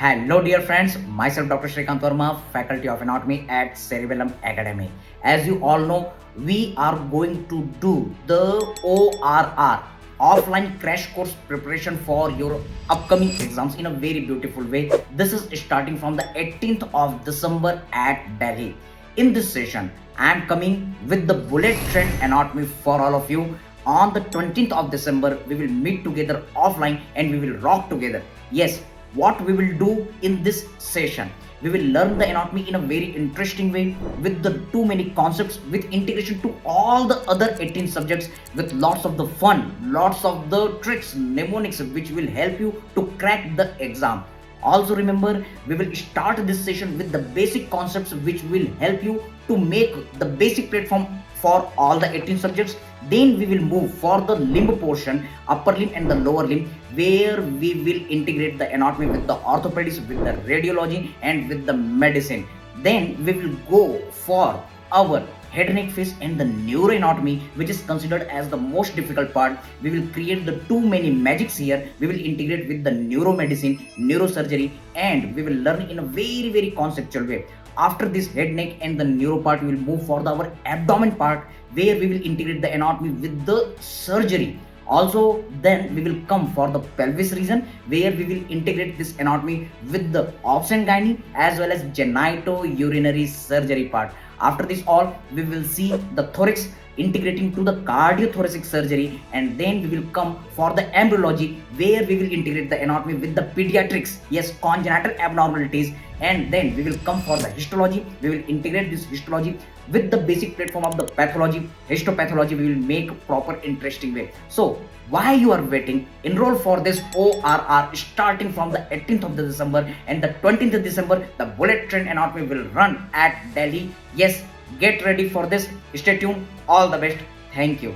Hello dear friends, myself Dr. Shrikant Verma, Faculty of Anatomy at Cerebellum Academy. As you all know, we are going to do the ORR, offline crash course preparation for your upcoming exams in a very beautiful way. This is starting from the 18th of December at Delhi. In this session, I am coming with the bullet train anatomy for all of you. On the 20th of December, we will meet together offline and we will rock together. Yes, what we will do in this session, we will learn the anatomy in a very interesting way with the too many concepts, with integration to all the other 18 subjects, with lots of the fun, lots of the tricks, mnemonics which will help you to crack the exam. Also remember, we will start this session with the basic concepts which will help you to make the basic platform for all the 18 subjects. Then we will move for the limb portion, upper limb and the lower limb, where we will integrate the anatomy with the orthopedics, with the radiology and with the medicine. Then we will go for our head, neck, face and the neuroanatomy, which is considered as the most difficult part. We will create the too many magics here. We will integrate with the neuromedicine, neurosurgery, and we will learn in a very conceptual way. After this head, neck and the neuro part, we will move for our abdomen part, where we will integrate the anatomy with the surgery. Also, then we will come for the pelvis region, where we will integrate this anatomy with the obs and gynae as well as genito-urinary surgery part. After this all, we will see the thorax integrating to the cardiothoracic surgery, and then we will come for the embryology, where we will integrate the anatomy with the pediatrics, yes, congenital abnormalities, and then we will come for the histology. We will integrate this histology with the basic platform of the pathology, histopathology. We will make proper interesting way. So why you are waiting? Enroll for this ORR starting from the 18th of the December, and the 20th of December the bullet train anatomy will run at Delhi. Yes, get ready for this. Stay tuned. All the best. Thank you.